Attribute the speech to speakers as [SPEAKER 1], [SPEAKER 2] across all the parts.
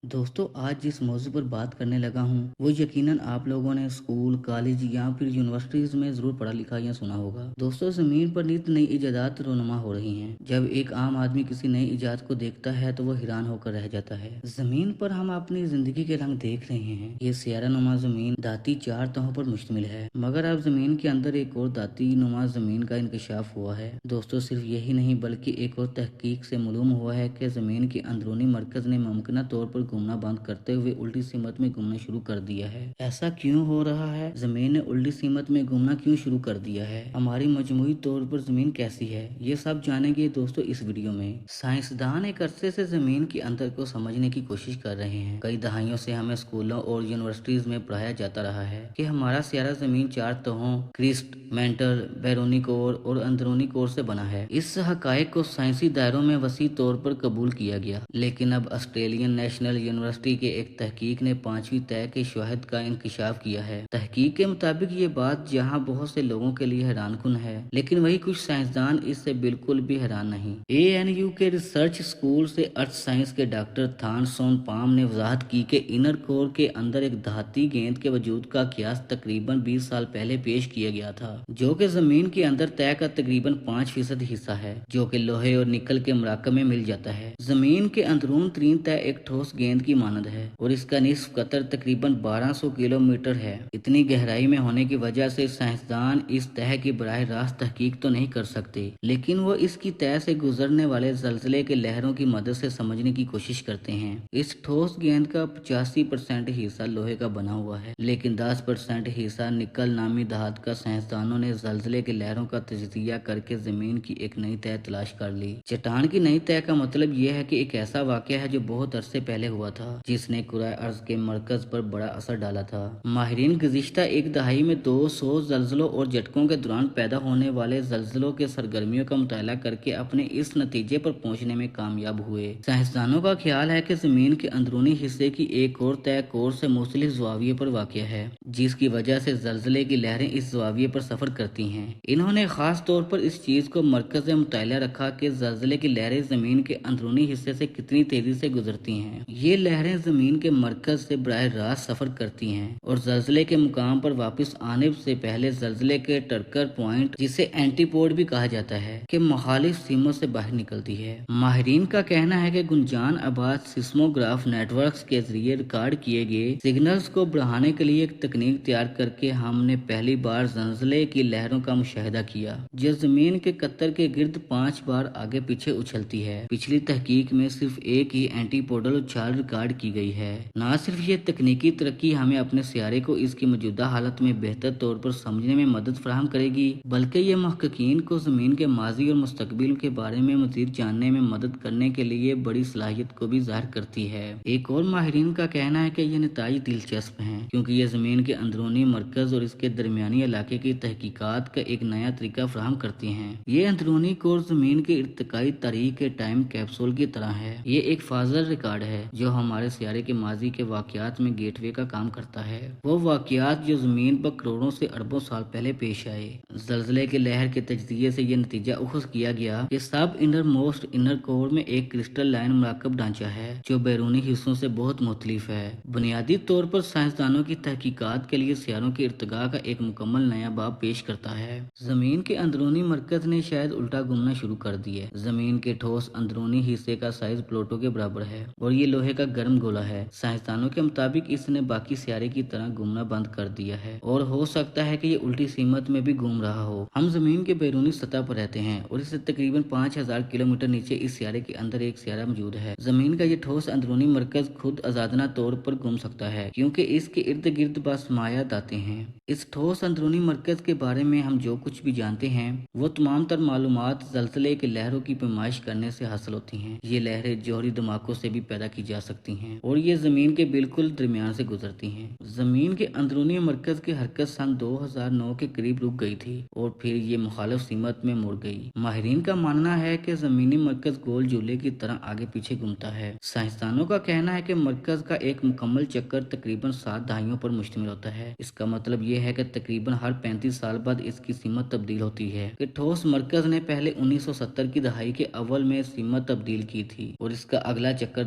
[SPEAKER 1] दोस्तों, आज जिस मौजू पर बात करने लगा हूँ वो यकीनन आप लोगों ने स्कूल, कॉलेज या फिर यूनिवर्सिटीज में जरूर पढ़ा लिखा या सुना होगा। दोस्तों, जमीन पर नित नई इजादात रोनुमा हो रही हैं। जब एक आम आदमी किसी नई इजाद को देखता है तो वो हैरान होकर रह जाता है। जमीन पर हम अपनी जिंदगी के रंग देख रहे हैं। ये सियारा नुमा जमीन दाती चार तहों पर मुश्तमिल है, मगर अब जमीन के अंदर एक और दाती नुमा जमीन का इंकशाफ हुआ है। दोस्तों, सिर्फ यही नहीं बल्कि एक और तहकीक से मालूम हुआ है कि जमीन के अंदरूनी मरकज ने मुमकिन तौर पर घूमना बंद करते हुए उल्टी सीमत में घूमना शुरू कर दिया है। ऐसा क्यों हो रहा है? जमीन ने उल्टी सीमत में घूमना क्यों शुरू कर दिया है? हमारी मजमूई तौर पर जमीन कैसी है, ये सब जानेंगे दोस्तों इस वीडियो में। साइंसदान एक अरसे से जमीन के अंदर को समझने की कोशिश कर रहे हैं। कई दहाइयों से हमें स्कूलों और यूनिवर्सिटीज में पढ़ाया जाता रहा है कि हमारा सारा जमीन चार तहों क्रिस्ट, मेंटल, बैरूनी कोर और अंदरूनी कोर से बना है। इस हकायक को साइंसी दायरों में वसी तौर पर कबूल किया गया, लेकिन अब ऑस्ट्रेलियन नेशनल यूनिवर्सिटी के एक तहकीक ने पांचवी तय के शवाहिद का इंकशाफ किया है। तहकीक के मुताबिक ये बात जहां बहुत से लोगों के लिए हैरानकुन है, लेकिन वही कुछ साइंसदान इससे बिल्कुल भी हैरान नहीं। ANU के रिसर्च स्कूल से अर्थ साइंस के डॉक्टर थान सोन पाम ने वजाहत की कि इनर कोर के अंदर एक धाती गेंद के वजूद का कियास तकरीबन 20 साल पहले पेश किया गया था, जो कि जमीन के अंदर तय का तकरीबन 5% हिस्सा है, जो कि लोहे और निकल के मराकब में मिल जाता है। जमीन के अंदरून तरीन तय एक ठोस गेंद की मानद है और इसका निस्फ कतर तकरीबन 1200 किलोमीटर है। इतनी गहराई में होने की वजह से साइंसदान इस तह की बराह रास्त तहकीक तो नहीं कर सकते, लेकिन वो इसकी तय से गुजरने वाले जलजले के लहरों की मदद से समझने की कोशिश करते हैं। इस ठोस गेंद का 85% हिस्सा लोहे का बना हुआ है, लेकिन 10% हिस्सा निकल नामी धातु का। साइंसदानों ने जलजले के लहरों का तजिया करके जमीन की एक नई तह तलाश कर ली। चट्टान की नई तह का मतलब यह है कि एक ऐसा वाकया है जो बहुत अरसे पहले हुआ था, जिसने कुराए अर्ज के मरकज पर बड़ा असर डाला था। माहिरीन गुज़िश्ता एक दहाई में 200 जल्जलों और झटकों के दौरान पैदा होने वाले जल्जलों के सरगर्मियों का मुताला करके अपने इस नतीजे पर पहुंचने में कामयाब हुए। साइंसदानों का ख्याल है कि जमीन के अंदरूनी हिस्से की एक और तय कोर से मुख्तलिफ ज़ाविये पर वाक़िया है, जिसकी वजह से जल्जले की लहरें इस ज़ाविये पर सफर करती हैं। इन्होंने खास तौर पर इस चीज को मरकज में मुताला रखा कि जल्जले की लहरें जमीन के अंदरूनी हिस्से से कितनी तेजी से गुजरती हैं। ये लहरें जमीन के मरकज से बराह रास्त सफर करती हैं और जल्जले के मुकाम पर वापस आने से पहले जल्जले के टर्कर पॉइंट, जिसे एंटीपोड भी कहा जाता है, के मुखालिफ सीमों से बाहर निकलती है। माहिरीन का कहना है कि गुंजान आबाद सिस्मोग्राफ नेटवर्क्स के जरिए रिकॉर्ड किए गए सिग्नल्स को बढ़ाने के लिए एक तकनीक तैयार करके हमने पहली बार जल्जले की लहरों का मुशाहिदा किया, जो जमीन के कत्तर के गिर्द 5 बार आगे पीछे उछलती है। पिछली तहकीक में सिर्फ एक ही एंटीपोडल उछाल रिकॉर्ड की गई है। न सिर्फ ये तकनीकी तरक्की हमें अपने सियारे को इसकी मौजूदा हालत में बेहतर तौर पर समझने में मदद फराहम करेगी, बल्कि ये महक्कीन को जमीन के माजी और मुस्तकबिल के बारे में मजीद जानने में मदद करने के लिए बड़ी सलाहियत को भी जाहिर करती है। एक और माहिरीन का कहना है कि ये नताइज दिलचस्प हैं, क्योंकि ये जमीन के अंदरूनी मरकज और इसके दरमियानी इलाके की तहकीकात का एक नया तरीका फराहम करती हैं। ये अंदरूनी कोर जमीन के इर्तिकाई तारीख के टाइम कैप्सूल की तरह है। ये एक फाजल रिकॉर्ड है जो हमारे सियारे के माजी के वाकयात में गेटवे का काम करता है, वो वाकयात जो जमीन पर करोड़ों से अरबों साल पहले पेश आए। जल्जले के लहर के तजदिये से ये नतीजा उखज किया गया कि सब इनर मोस्ट इनर कोर में एक क्रिस्टल लाइन मराकब ढांचा है जो बैरूनी हिस्सों से बहुत मुख्तलिफ है। बुनियादी तौर पर साइंसदानों की तहकीकात के लिए सियारों की इर्तिगा का एक मुकम्मल नया बाब पेश करता है। जमीन के अंदरूनी मरकज ने शायद उल्टा घूमना शुरू कर दिया। जमीन के ठोस अंदरूनी हिस्से का साइज प्लूटो के बराबर है और ये लोहे का गर्म गोला है। साइंसदानों के मुताबिक इसने बाकी सियारे की तरह घूमना बंद कर दिया है और हो सकता है कि ये उल्टी सीमत में भी घूम रहा हो। हम जमीन के बैरूनी सतह पर रहते हैं और इससे तकरीबन 5000 किलोमीटर नीचे इस सियारे के अंदर एक सियारा मौजूद है। जमीन का ये ठोस अंदरूनी मरकज खुद आजादना तौर पर घूम सकता है, क्योंकि इसके इर्द गिर्द बासमायात आते हैं। इस ठोस अंदरूनी मरकज के बारे में हम जो कुछ भी जानते हैं वो तमाम तर मालूमात जल्जले के लहरों की पैमाइश करने से हासिल होती हैं। ये लहरें जौहरी धमाकों से भी पैदा की जा सकती हैं और ये जमीन के बिल्कुल दरमियान से गुजरती हैं। जमीन के अंदरूनी मरकज की हरकत सन 2009 के करीब रुक गई थी और फिर ये मुखालिफ सीमत में मुड़ गई। माहिरीन का मानना है कि जमीनी मरकज गोल झूले की तरह आगे पीछे घूमता है। साइंसदानों का कहना है कि मरकज का एक मुकम्मल चक्कर तकरीबन 7 दहाइयों पर मुश्तमिल होता है। इसका मतलब ये है कि तकरीबन हर 35 साल बाद इसकी सीमत तब्दील होती है। कि ठोस मरकज ने पहले 1970 की दहाई के अव्वल में सीमत तब्दील की थी और इसका अगला चक्कर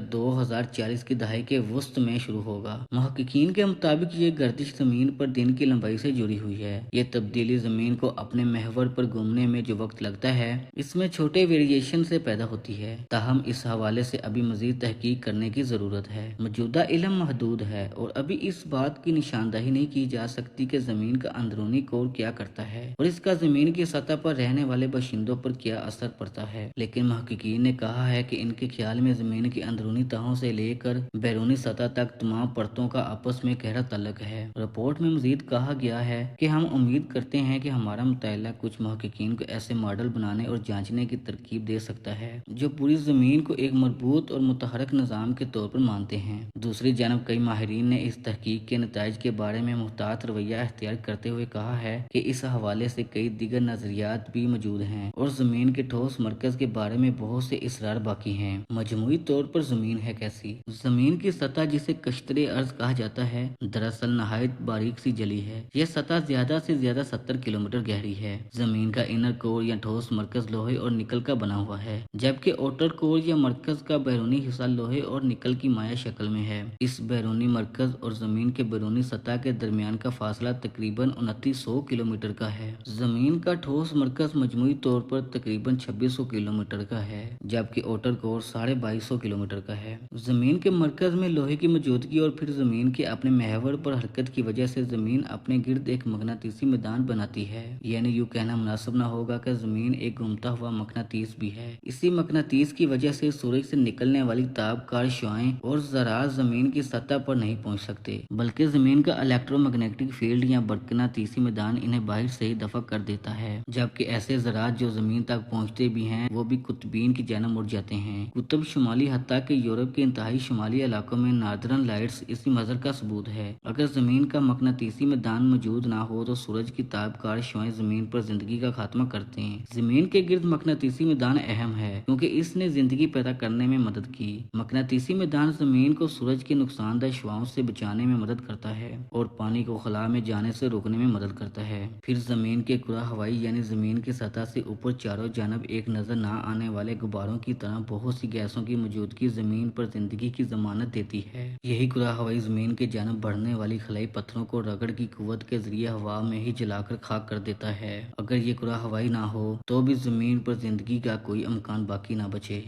[SPEAKER 1] 2040 की दहाई के वसط में शुरू होगा। محققین کے مطابق یہ گردش زمین پر دن کی لمبائی سے جڑی ہوئی ہے۔ یہ تبدیلی زمین کو اپنے محور پر گھومنے میں جو وقت لگتا ہے اس میں چھوٹے ویریشن سے پیدا ہوتی ہے۔ تاہم اس حوالے سے ابھی مزید تحقیق کرنے کی ضرورت ہے۔ موجودہ علم محدود ہے اور ابھی اس بات کی نشاندہی نہیں کی جا سکتی کہ زمین کا اندرونی کور کیا کرتا ہے اور اس کا زمین کی سطح پر رہنے والے باشندوں پر کیا اثر پڑتا ہے، لیکن محققین نے کہا ہے کہ ان کے خیال میں زمین کی اندرونی تہوں سے لے کر بیرونی سطح تک تمام پرتوں کا آپس میں گہرا تعلق ہے۔ رپورٹ میں مزید کہا گیا ہے کہ ہم امید کرتے ہیں کہ ہمارا مطالعہ کچھ محققین کو ایسے ماڈل بنانے اور جانچنے کی ترغیب دے سکتا ہے جو پوری زمین کو ایک مربوط اور متحرک نظام کے طور پر مانتے ہیں۔ دوسری جانب کئی ماہرین نے اس تحقیق کے نتائج کے بارے میں محتاط رویہ اختیار کرتے ہوئے کہا ہے کہ اس حوالے سے کئی دیگر نظریات بھی موجود ہیں اور زمین کے ٹھوس مرکز کے بارے میں بہت سے اسرار باقی ہیں۔ مجموعی طور پر زمین ہے کیسی؟ زمین کی سطح جسے قشتر ارض کہا جاتا ہے دراصل نہایت باریک سی جلی ہے۔ یہ سطح زیادہ سے زیادہ 70 کلومیٹر گہری ہے۔ زمین کا انر کور یا ٹھوس مرکز لوہے اور نکل کا بنا ہوا ہے، جبکہ اوٹر کور یا مرکز کا بیرونی حصہ لوہے اور نکل کی مائع شکل میں ہے۔ اس بیرونی مرکز اور زمین کے بیرونی سطح کے درمیان کا فاصلہ تقریباً 2900 کلومیٹر کا ہے۔ زمین کا ٹھوس مرکز مجموعی طور پر تقریباً 2600 کلومیٹر کا ہے، جبکہ اوٹر کور 2250 کلومیٹر کا ہے۔ زمین کے مرکز میں لوہے کی موجودگی اور پھر زمین کے اپنے محور پر حرکت کی وجہ سے زمین اپنے گرد ایک مقناطیسی میدان بناتی ہے، یعنی یوں کہنا مناسب نہ ہوگا کہ زمین ایک گھومتا ہوا مقناطیس بھی ہے۔ اسی مقناطیس کی وجہ سے سورج سے نکلنے والی تابکار شعاعیں اور ذرات زمین کی سطح پر نہیں پہنچ سکتے، بلکہ زمین کا الیکٹرو میگنیٹک فیلڈ یا مقناطیسی میدان انہیں باہر سے ہی دفع کر دیتا ہے، جبکہ ایسے ذرات جو زمین تک پہنچتے بھی ہیں وہ بھی قطبین کی جانب مڑ جاتے ہیں۔ قطب شمالی حتیٰ کہ یورپ کے انتہائی شمالی علاقوں میں ناردرن لائٹس اسی مظہر کا ثبوت ہے۔ اگر زمین کا مقناطیسی میدان موجود نہ ہو تو سورج کی تابکار شعاعیں زمین پر زندگی کا خاتمہ کرتے ہیں۔ زمین کے گرد مقناطیسی میدان اہم ہے کیونکہ اس نے زندگی پیدا کرنے میں مدد کی۔ مقناطیسی میدان زمین کو سورج کی نقصان دہ شعاعوں سے بچانے میں مدد کرتا ہے اور پانی کو خلا میں جانے سے روکنے میں مدد کرتا ہے۔ پھر زمین کے کرہ ہوائی یعنی زمین کی سطح سے اوپر چاروں جانب ایک نظر نہ آنے والے غباروں کی طرح بہت سی گیسوں کی موجودگی زمین پر زندگی کی ضمانت دیتی ہے۔ یہی کرہ ہوائی زمین کے جانب بڑھنے والی خلائی پتھروں کو رگڑ کی قوت کے ذریعے ہوا میں ہی جلا کر خاک کر دیتا ہے۔ اگر یہ کرہ ہوائی نہ ہو تو بھی زمین پر زندگی کا کوئی امکان باقی نہ بچے۔